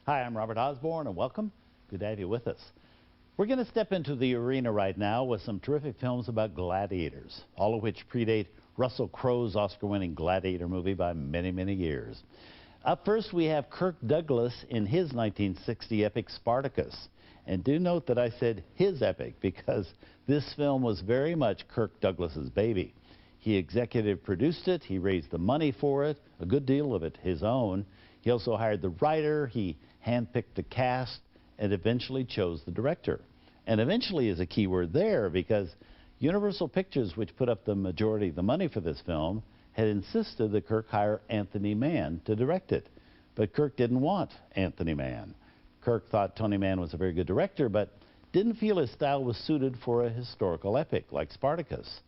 Hi, I'm Robert Osborne, and welcome. Good to have you with us. We're going to step into the arena right now with some terrific films about gladiators, all of which predate Russell Crowe's Oscar-winning Gladiator movie by many, many years. Up first, we have Kirk Douglas in his 1960 epic Spartacus. And do note that I said his epic because this film was very much Kirk Douglas's baby. He executive produced it, he raised the money for it, a good deal of it his own. He also hired the writer, he handpicked the cast, and eventually chose the director. And eventually is a key word there because Universal Pictures, which put up the majority of the money for this film, had insisted that Kirk hire Anthony Mann to direct it. But Kirk didn't want Anthony Mann. Kirk thought Tony Mann was a very good director, but didn't feel his style was suited for a historical epic like Spartacus.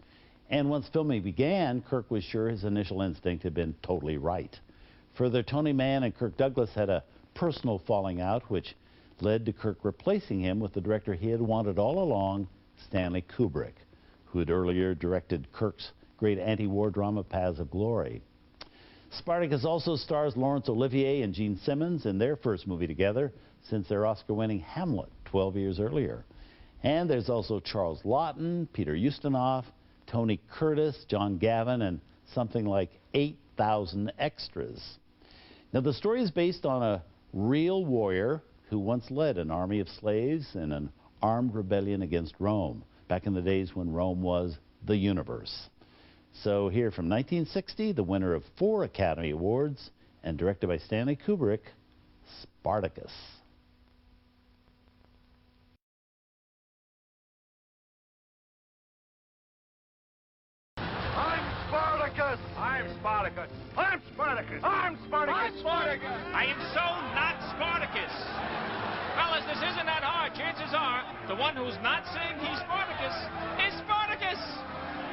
And once filming began, Kirk was sure his initial instinct had been totally right. Further, Tony Mann and Kirk Douglas had a personal falling out, which led to Kirk replacing him with the director he had wanted all along, Stanley Kubrick, who had earlier directed Kirk's great anti-war drama Paths of Glory. Spartacus also stars Laurence Olivier and Gene Simmons in their first movie together since their Oscar-winning Hamlet 12 years earlier. And there's also Charles Laughton, Peter Ustinov, Tony Curtis, John Gavin, and something like 8,000 extras. Now, the story is based on a real warrior who once led an army of slaves in an armed rebellion against Rome, back in the days when Rome was the universe. So here from 1960, the winner of 4 Academy Awards and directed by Stanley Kubrick, Spartacus. Spartacus! I'm Spartacus! I'm Spartacus! I'm Spartacus! I'm Spartacus! I am so not Spartacus. Fellas, this isn't that hard. Chances are the one who's not saying he's Spartacus is Spartacus.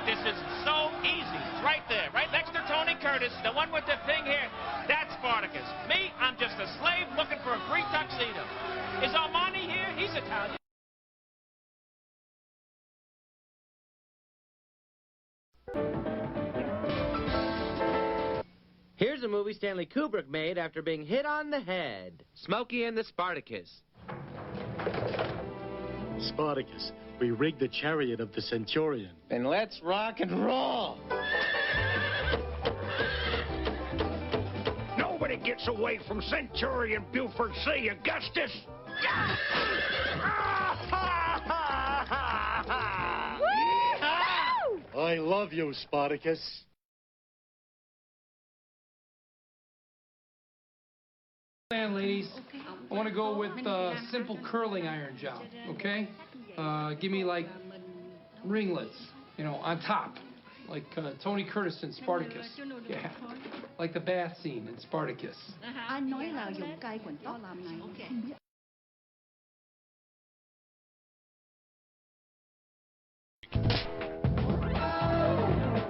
This is so easy. It's right there, right next to Tony Curtis, the one with the thing here. That's Spartacus. Me, I'm just a slave looking for a free tuxedo. Is Armani here? He's Italian. Here's a movie Stanley Kubrick made after being hit on the head. Smokey and the Spartacus. Spartacus, we rigged the chariot of the centurion. Then let's rock and roll. Nobody gets away from Centurion Buford C. Augustus! I love you, Spartacus. Ladies, I want to go with simple curling iron job, okay? Give me like ringlets, you know, on top, like Tony Curtis in Spartacus. Yeah, like the bath scene in Spartacus.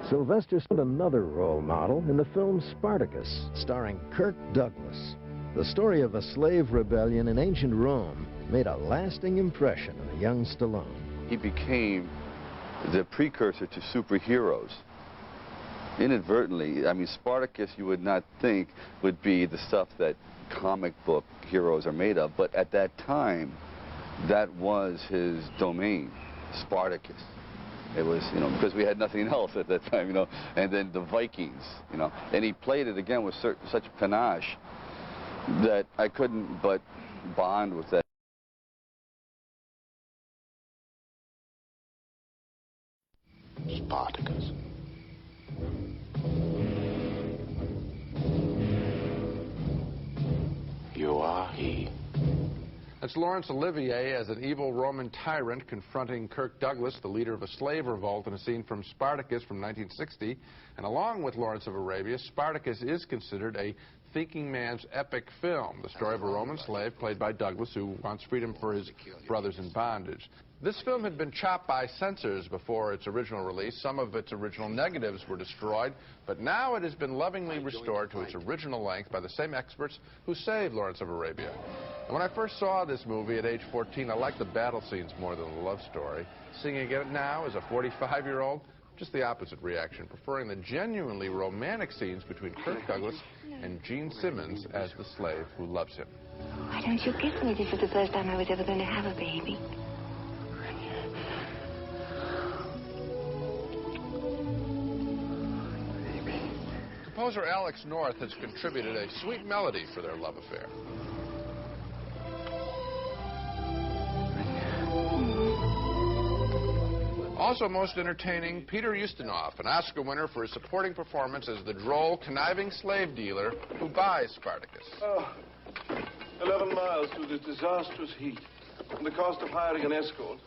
Sylvester set another role model in the film Spartacus, starring Kirk Douglas. The story of a slave rebellion in ancient Rome made a lasting impression on a young Stallone. He became the precursor to superheroes. Inadvertently, I mean, Spartacus you would not think would be the stuff that comic book heroes are made of, but at that time, that was his domain, Spartacus. It was, you know, because we had nothing else at that time, you know, and then the Vikings, you know, and he played it again with such panache that I couldn't but bond with that. Spartacus. You are he. That's Laurence Olivier as an evil Roman tyrant confronting Kirk Douglas, the leader of a slave revolt, in a scene from Spartacus from 1960. And along with Lawrence of Arabia, Spartacus is considered a thinking man's epic film, the story of a Roman slave played by Douglas who wants freedom for his brothers in bondage. This film had been chopped by censors before its original release. Some of its original negatives were destroyed, but now it has been lovingly restored to its original length by the same experts who saved Lawrence of Arabia. And when I first saw this movie at age 14, I liked the battle scenes more than the love story. Seeing it now as a 45-year-old, just the opposite reaction, preferring the genuinely romantic scenes between Kirk Douglas and Gene Simmons as the slave who loves him. Why don't you kiss me? This is the first time I was ever going to have a baby. Composer Alex North has contributed a sweet melody for their love affair. Also most entertaining, Peter Ustinov, an Oscar winner for his supporting performance as the droll, conniving slave dealer who buys Spartacus. 11 miles through this disastrous heat. And the cost of hiring an escort,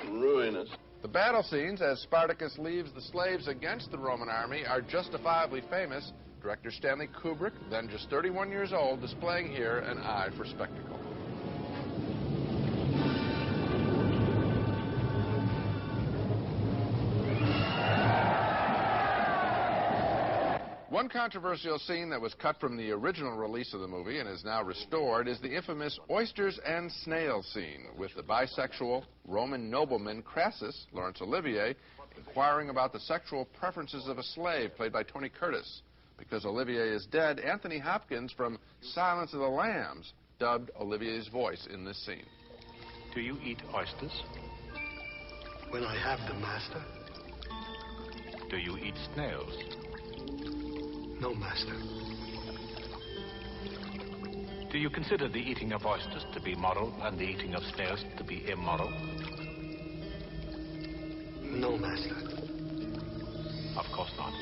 ruinous. The battle scenes as Spartacus leaves the slaves against the Roman army are justifiably famous. Director Stanley Kubrick, then just 31 years old, displaying here an eye for spectacle. One controversial scene that was cut from the original release of the movie and is now restored is the infamous oysters and snails scene with the bisexual Roman nobleman Crassus, Laurence Olivier, inquiring about the sexual preferences of a slave played by Tony Curtis. Because Olivier is dead, Anthony Hopkins from Silence of the Lambs dubbed Olivier's voice in this scene. Do you eat oysters? When I have them, master. Do you eat snails? No, master. Do you consider the eating of oysters to be moral and the eating of snails to be immoral? No, master. Of course not.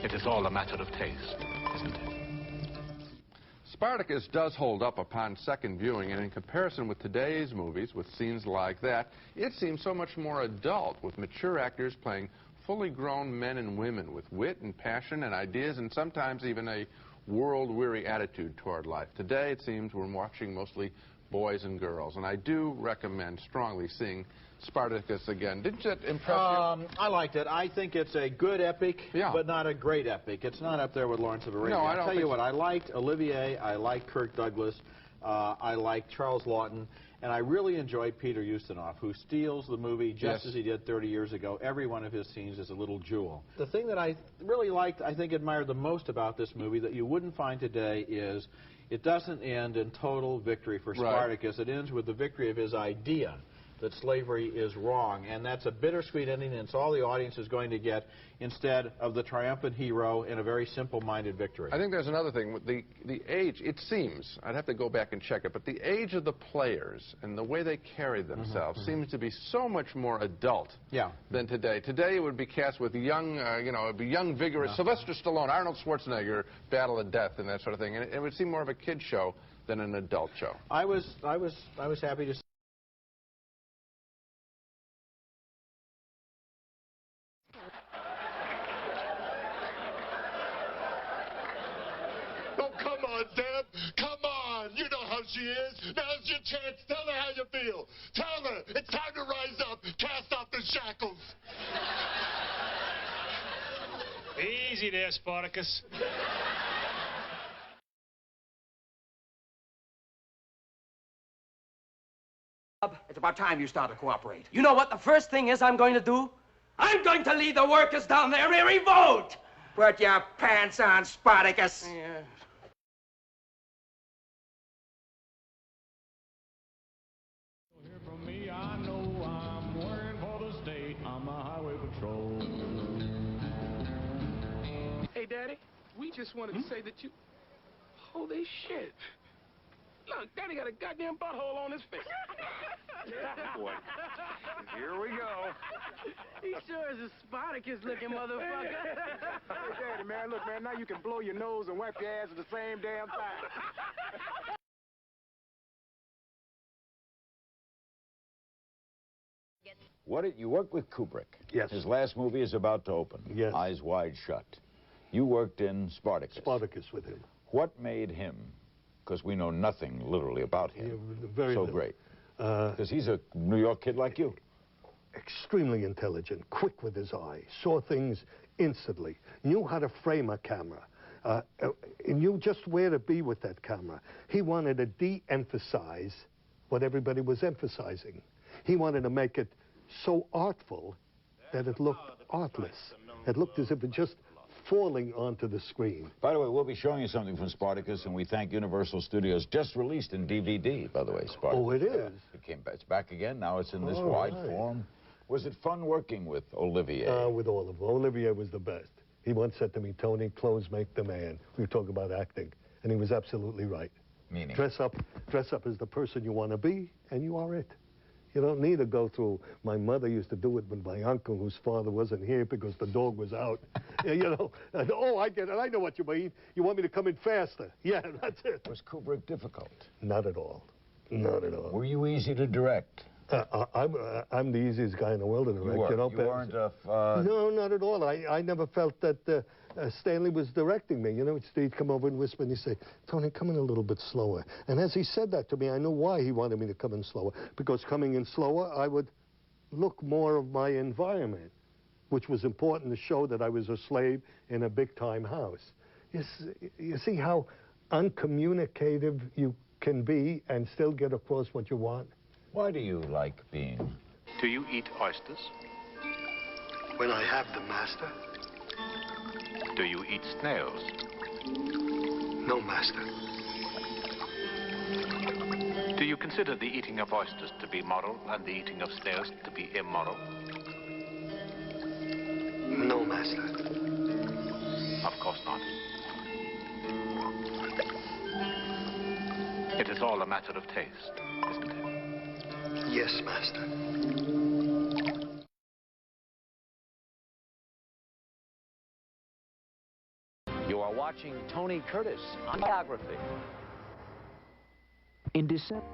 It is all a matter of taste, isn't it? Spartacus does hold up upon second viewing, and in comparison with today's movies, with scenes like that, it seems so much more adult, with mature actors playing fully grown men and women with wit and passion and ideas and sometimes even a world-weary attitude toward life. Today, it seems we're watching mostly boys and girls, and I do recommend strongly seeing Spartacus again. Didn't it impress you? I liked it. I think it's a good epic, but not a great epic. It's not up there with Lawrence of Arabia. No, I don't I'll tell you think what, I liked Olivier, I liked Kirk Douglas, I liked Charles Lawton, and I really enjoyed Peter Ustinov, who steals the movie just as he did 30 years ago. Every one of his scenes is a little jewel. The thing that I really liked, I think admired the most about this movie that you wouldn't find today is it doesn't end in total victory for Spartacus. It ends with the victory of his idea that slavery is wrong, and that's a bittersweet ending, and it's all the audience is going to get instead of the triumphant hero in a very simple-minded victory. I think there's another thing. The age, it seems, I'd have to go back and check it, but the age of the players and the way they carry themselves seems to be so much more adult than today. Today it would be cast with young, it'd be young, vigorous, Sylvester Stallone, Arnold Schwarzenegger, battle of death and that sort of thing, and it would seem more of a kid show than an adult show. I was happy to see. Deb, come on. You know how she is. Now's your chance. Tell her how you feel. Tell her it's time to rise up. Cast off the shackles. Easy there, Spartacus. It's about time you start to cooperate. You know what the first thing is I'm going to do? I'm going to lead the workers down there in revolt. Put your pants on, Spartacus. Yeah. Hey, Daddy, we just wanted to say that you... Holy shit. Look, Daddy got a goddamn butthole on his face. Boy, here we go. He sure is a Spartacus-looking motherfucker. Hey, Daddy, man, look, man, now you can blow your nose and wipe your ass at the same damn time. You worked with Kubrick. Yes. His last movie is about to open. Yes. Eyes Wide Shut. You worked in Spartacus. Spartacus with him. What made him, because we know nothing literally about him, very so little. great? Because he's a New York kid like you. Extremely intelligent, quick with his eye, saw things instantly, knew how to frame a camera, knew just where to be with that camera. He wanted to de-emphasize what everybody was emphasizing. He wanted to make it so artful that it looked artless. It looked as if it just falling onto the screen. By the way, we'll be showing you something from Spartacus, and we thank Universal Studios. Just released in DVD, by the way, Spartacus. Oh, it is? Yeah, it came back. It's back again. Now it's in this wide form. Was it fun working with Olivier? With all of them. Olivier was the best. He once said to me, Tony, clothes make the man. We were talking about acting, and he was absolutely right. Meaning? Dress up as the person you want to be, and you are it. You don't need to go through. My mother used to do it with my uncle, whose father wasn't here because the dog was out. You know, and, oh, I get it. I know what you mean. You want me to come in faster. Yeah, that's it. Was Kubrick difficult? Not at all. Not at all. Were you easy to direct? I'm the easiest guy in the world to direct. You weren't No, not at all. I never felt that Stanley was directing me. You know, he'd come over and whisper and he'd say, Tony, come in a little bit slower. And as he said that to me, I knew why he wanted me to come in slower. Because coming in slower, I would look more of my environment, which was important to show that I was a slave in a big-time house. You see how uncommunicative you can be and still get across what you want? Why do you like being? Do you eat oysters? When I have the master. Do you eat snails? No, master. Do you consider the eating of oysters to be moral and the eating of snails to be immoral? No, master. Of course not. It is all a matter of taste, isn't it? Yes, master. You are watching Tony Curtis on Biography. In December,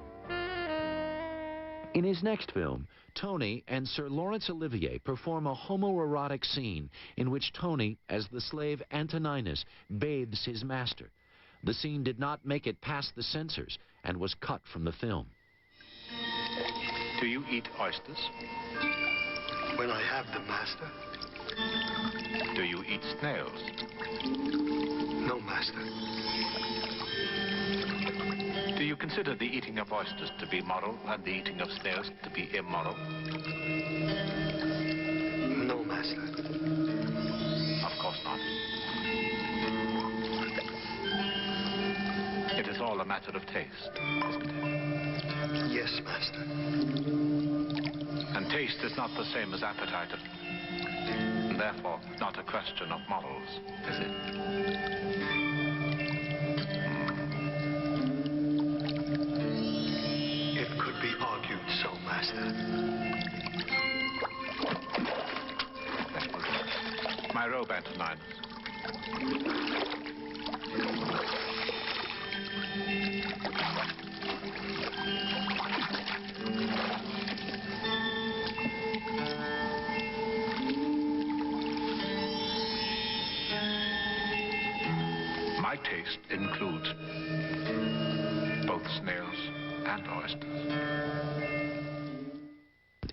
in his next film, Tony and Sir Laurence Olivier perform a homoerotic scene in which Tony, as the slave Antoninus, bathes his master. The scene did not make it past the censors and was cut from the film. Do you eat oysters? When I have the master. Do you eat snails? No, master. Do you consider the eating of oysters to be moral and the eating of snails to be immoral? No, master. Of course not. It is all a matter of taste, isn't it? Yes, master. And taste is not the same as appetite, and therefore not a question of morals, is it? It could be argued so, master. My robe, Antoninus. My taste includes both snails and oysters.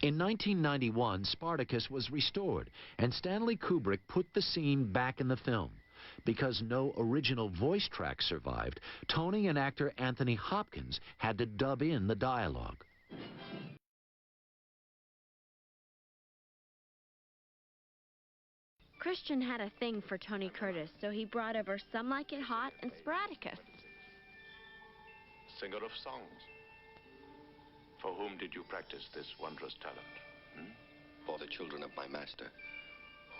In 1991, Spartacus was restored, and Stanley Kubrick put the scene back in the film. Because no original voice track survived, Tony and actor Anthony Hopkins had to dub in the dialogue. Christian had a thing for Tony Curtis, so he brought over Some Like It Hot and Spartacus. Singer of songs. For whom did you practice this wondrous talent? For the children of my master,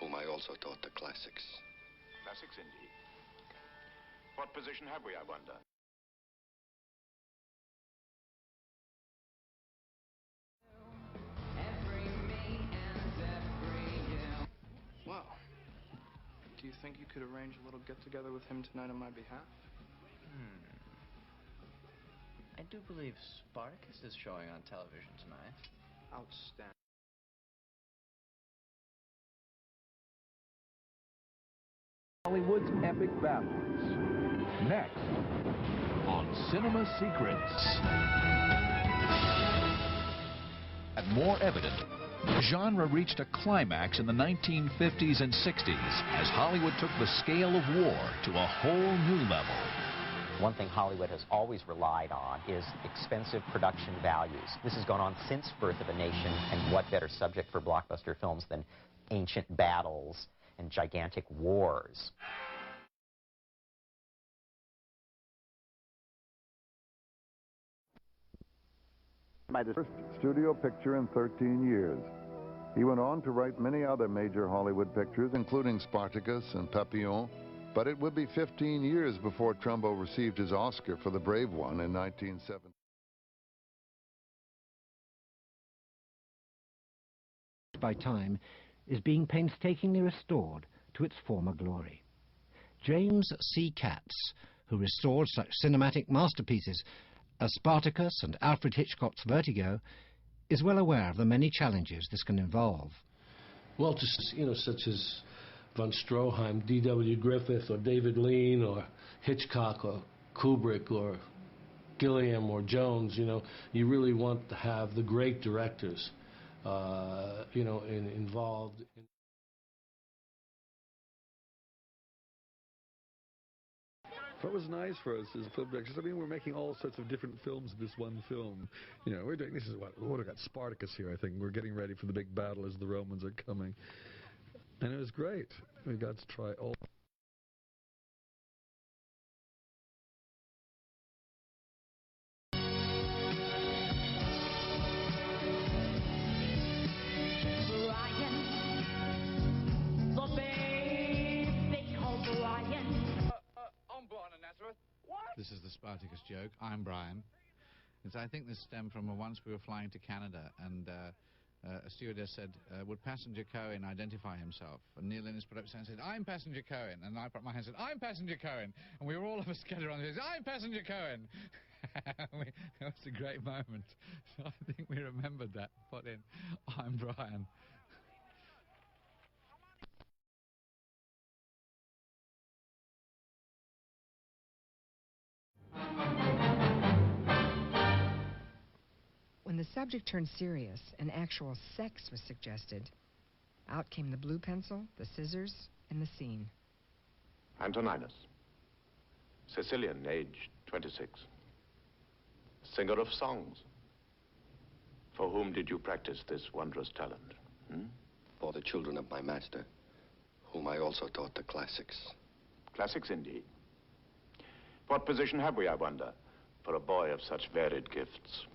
whom I also taught the classics. Classics, indeed. What position have we, I wonder? Well, do you think you could arrange a little get-together with him tonight on my behalf? I do believe Spartacus is showing on television tonight. Outstanding. Hollywood's epic battles. Next on Cinema Secrets. And more evident, the genre reached a climax in the 1950s and 60s as Hollywood took the scale of war to a whole new level. One thing Hollywood has always relied on is expensive production values. This has gone on since Birth of a Nation, and what better subject for blockbuster films than ancient battles and gigantic wars? First studio picture in 13 years. He went on to write many other major Hollywood pictures, including Spartacus and Papillon, but it would be 15 years before Trumbo received his Oscar for The Brave One in 1970. By time is being painstakingly restored to its former glory. James C. Katz, who restored such cinematic masterpieces as Spartacus and Alfred Hitchcock's Vertigo, is well aware of the many challenges this can involve. Well, just, such as von Stroheim, D.W. Griffith, or David Lean, or Hitchcock, or Kubrick, or Gilliam, or Jones, you really want to have the great directors, involved. What was nice for us as film directors, we're making all sorts of different films in this one film. We're doing, this is we've got Spartacus here, I think. We're getting ready for the big battle as the Romans are coming. And it was great. We got to try all. This is the Spartacus joke. I'm Brian. I think this stemmed from once we were flying to Canada, and a stewardess said, would Passenger Cohen identify himself? And Neil Innes put up his hand and said, I'm Passenger Cohen. And I put up my hand and said, I'm Passenger Cohen. And we were all of us scattered around and said, I'm Passenger Cohen. It was a great moment. So I think we remembered that. Put in, I'm Brian. When the subject turned serious and actual sex was suggested, out came the blue pencil, the scissors, and the scene. Antoninus, Sicilian, age 26. Singer of songs. For whom did you practice this wondrous talent? For the children of my master, whom I also taught the classics. Classics indeed. What position have we, I wonder, for a boy of such varied gifts?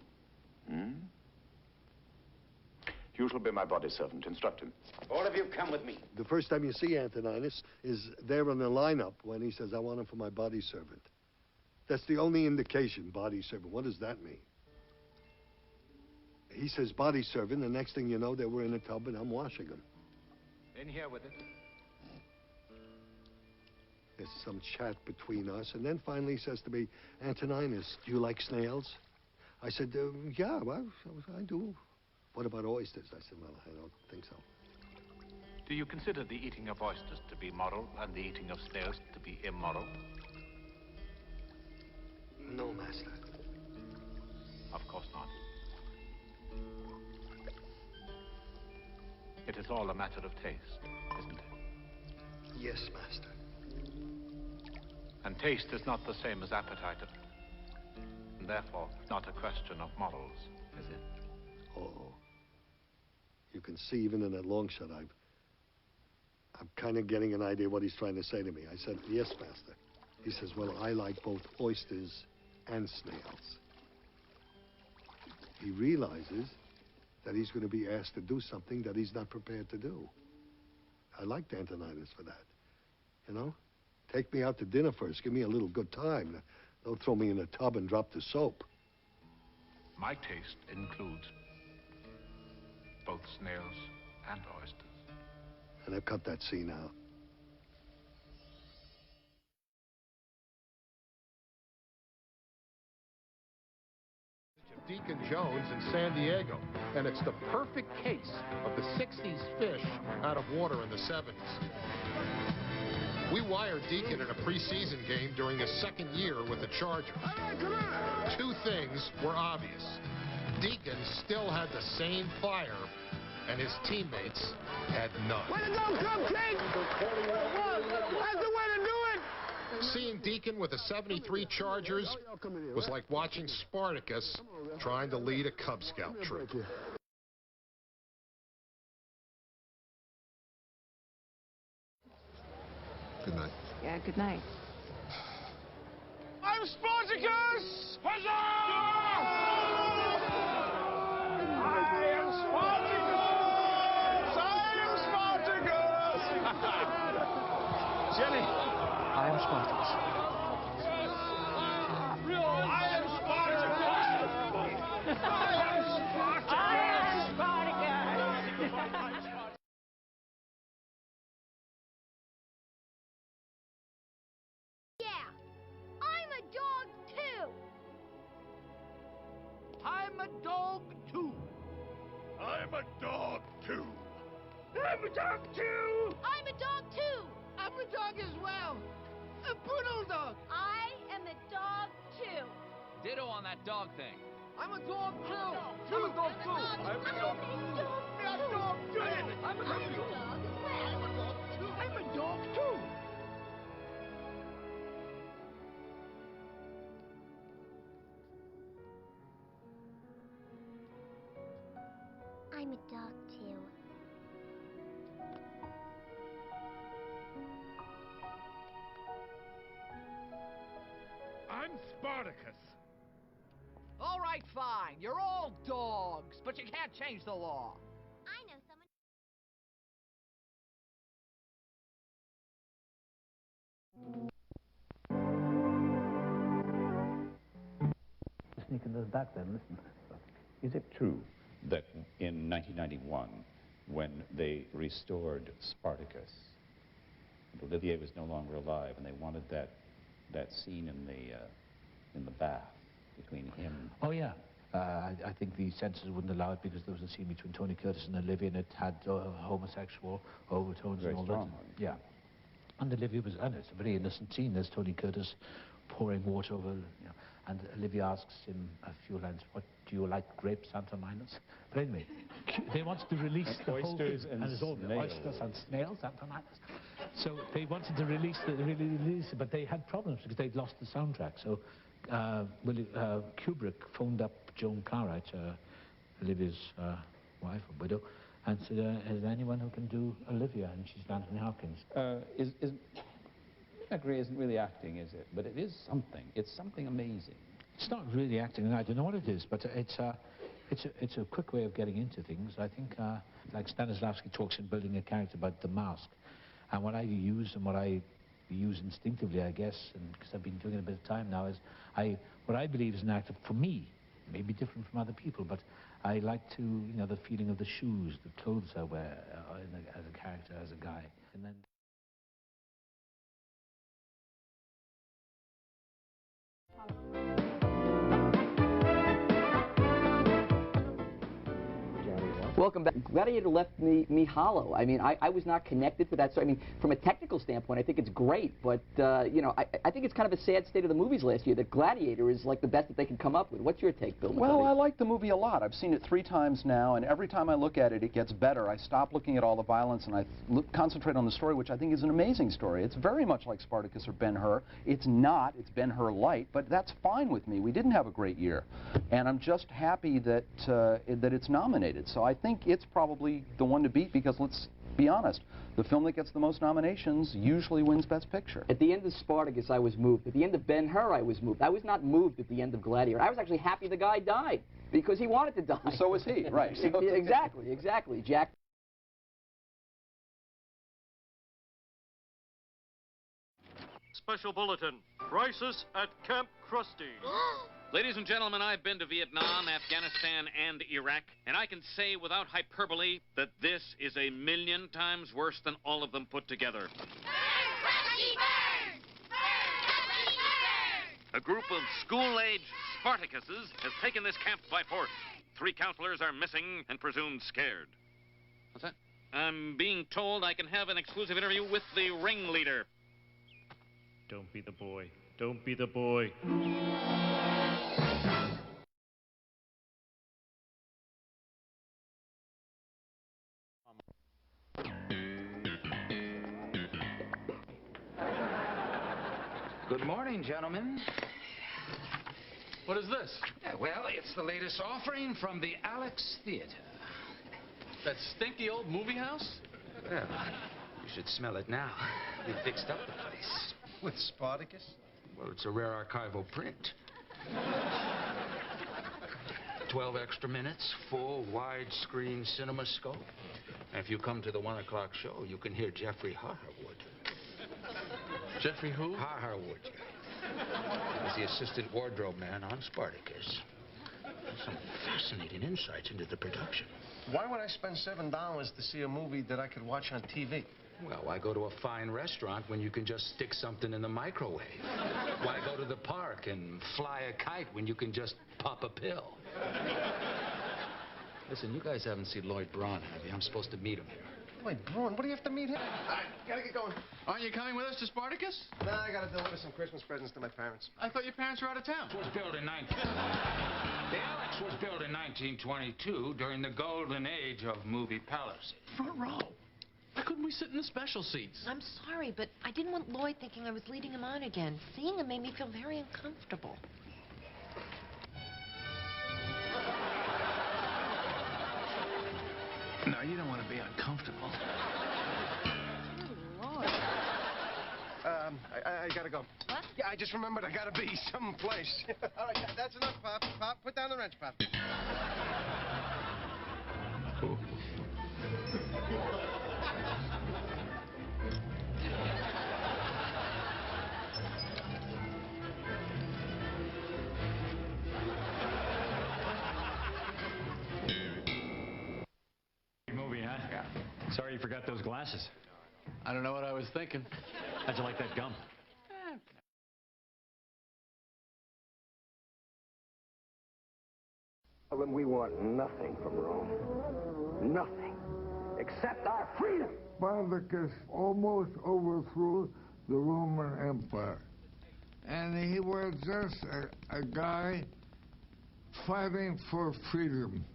You shall be my body servant. Instruct him. All of you come with me. The first time you see Antoninus is there in the lineup when he says, I want him for my body servant. That's the only indication, body servant. What does that mean? He says body servant, the next thing you know, they were in a tub and I'm washing them. In here with it. There's some chat between us, and then finally he says to me, Antoninus, do you like snails? I said, yeah, well, I do. What about oysters? I said, well, I don't think so. Do you consider the eating of oysters to be moral and the eating of snails to be immoral? No, Master. Of course not. It is all a matter of taste, isn't it? Yes, Master. And taste is not the same as appetite, and therefore not a question of morals, is it? Oh. You can see even in that long shot, I'm kind of getting an idea what he's trying to say to me. I said, yes, Master. He says, well, I like both oysters and snails. He realizes that he's going to be asked to do something that he's not prepared to do. I liked Antoninus for that. You know? Take me out to dinner first. Give me a little good time. Don't throw me in a tub and drop the soap. My taste includes both snails and oysters. And I've cut that scene out. Deacon Jones in San Diego, and it's the perfect case of the 60s fish out of water in the 70s. We wired Deacon in a preseason game during his second year with the Chargers. Two things were obvious. Deacon still had the same fire, and his teammates had none. Way to go, Cupcake! That's the way to do it! Seeing Deacon with the 73 Chargers was like watching Spartacus trying to lead a Cub Scout troop. Good night. Yeah, good night. I'm Spartacus! Huzzah! I am Spartacus! I am Spartacus! Jenny! I am Spartacus. I am Spartacus! I am Spartacus! Yeah, I'm a dog too. I'm a dog too. I'm a dog too. I'm a dog too. I'm a dog too. I'm a dog as well. A poodle dog. I am a dog too. Ditto on that dog thing. I'm a dog too. I'm a dog too. I'm a dog too. I'm a dog too. I'm a dog too. I'm a dog too. I'm a dog too. I'm Spartacus. All right, fine. You're all dogs, but you can't change the law. I know someone. Sneaking those back then, listen. Is it true that in 1991, when they restored Spartacus, Olivier was no longer alive, and they wanted that scene in the bath between him? Oh, yeah. I think the censors wouldn't allow it because there was a scene between Tony Curtis and Olivia, and it had homosexual overtones Very and all strong, that. Yeah. And Olivia was, and it's a very innocent scene. There's Tony Curtis pouring water over, you know, and Olivia asks him a few lines, "What do you like, grapes, Antoninus?" But anyway, they wanted to release the whole thing, Oysters and it's all snails. oysters and snails, Antoninus. So they wanted to release it, but they had problems because they'd lost the soundtrack. So Kubrick phoned up Joan Cartwright, Olivia's wife or widow, and said, "Is there anyone who can do Olivia?" And she's Anthony Hopkins. Mimicry isn't really acting, is it? But it is something. It's something amazing. It's not really acting, and I don't know what it is, but it's a quick way of getting into things. I think, like Stanislavski talks in Building a Character about the mask, and what I use and what I use instinctively, I guess, and because I've been doing it a bit of time now, is what I believe is an actor, for me, may be different from other people, but I like to, you know, the feeling of the shoes, the clothes I wear as a character, as a guy, and then. Welcome back. Gladiator left me hollow. I mean, I was not connected to that. So, I mean, from a technical standpoint, I think it's great. But, you know, I think it's kind of a sad state of the movies last year that Gladiator is like the best that they can come up with. What's your take, Bill? Well, I like the movie a lot. I've seen it 3 times now, and every time I look at it, it gets better. I stop looking at all the violence, and I concentrate on the story, which I think is an amazing story. It's very much like Spartacus or Ben-Hur. It's not. It's Ben-Hur light, but that's fine with me. We didn't have a great year, and I'm just happy that that it's nominated. So I think it's probably the one to beat because, let's be honest, the film that gets the most nominations usually wins Best Picture. At the end of Spartacus, I was moved. At the end of Ben-Hur, I was moved. I was not moved at the end of Gladiator. I was actually happy the guy died because he wanted to die. Well, so was he, right. Exactly. Jack. Special bulletin. Crisis at Camp Krusty. Ladies and gentlemen, I've been to Vietnam, Afghanistan, and Iraq, and I can say without hyperbole that this is a million times worse than all of them put together. Burn, Krusty, burn! Burn, Krusty, burn! A group of school-age Spartacuses has taken this camp by force. 3 counselors are missing and presumed scared. What's that? I'm being told I can have an exclusive interview with the ringleader. Don't be the boy. Don't be the boy. gentlemen. What is this? Well, it's the latest offering from the Alex Theater. That stinky old movie house? Well, you should smell it now. We fixed up the place. With Spartacus? Well, it's a rare archival print. 12 extra minutes, full widescreen cinema scope. And if you come to the 1 o'clock show, you can hear Jeffrey Harwood. Jeffrey who? Harwood. He was the assistant wardrobe man on Spartacus. Some fascinating insights into the production. Why would I spend $7 to see a movie that I could watch on TV? Well, why go to a fine restaurant when you can just stick something in the microwave? Why go to the park and fly a kite when you can just pop a pill? Listen, you guys haven't seen Lloyd Braun, have you? I'm supposed to meet him here. Lloyd Braun? What do you have to meet him? All right, gotta get going. Aren't you coming with us to Spartacus? No, I gotta deliver some Christmas presents to my parents. I thought your parents were out of town. The Alex was built in 1922 during the golden age of movie palaces. Front row. Why couldn't we sit in the special seats? I'm sorry, but I didn't want Lloyd thinking I was leading him on again. Seeing him made me feel very uncomfortable. No, you don't want to be uncomfortable. I gotta go. What? Yeah, I just remembered I gotta be someplace. All right, that's enough, Pop. Pop, put down the wrench, Pop. Movie, huh? Yeah. Sorry you forgot those glasses. I don't know what I was thinking. How'd you like that gum? When we want nothing from Rome. Nothing. Except our freedom. Spartacus almost overthrew the Roman Empire. And he was just a guy fighting for freedom.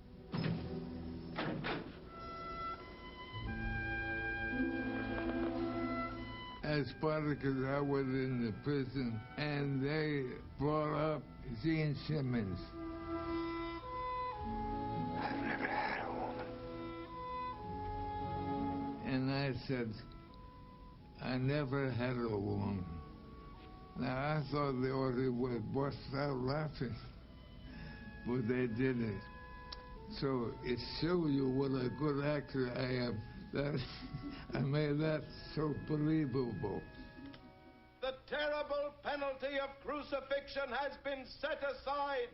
As Spartacus, I was in the prison, and they brought up Gene Simmons. I've never had a woman. And I said, I never had a woman. Now, I thought the audience would bust out laughing, but they didn't. So it shows you what a good actor I am. That I made that so believable. The terrible penalty of crucifixion has been set aside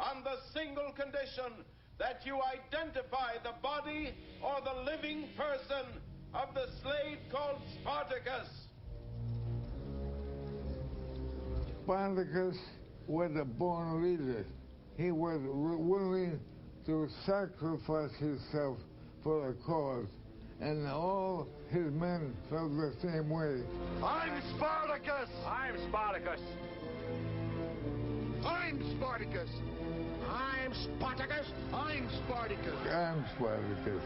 on the single condition that you identify the body or the living person of the slave called Spartacus. Spartacus was a born leader. He was willing to sacrifice himself for a cause. And all his men felt the same way. I'm Spartacus! I'm Spartacus! I'm Spartacus! I'm Spartacus! I'm Spartacus! I'm Spartacus.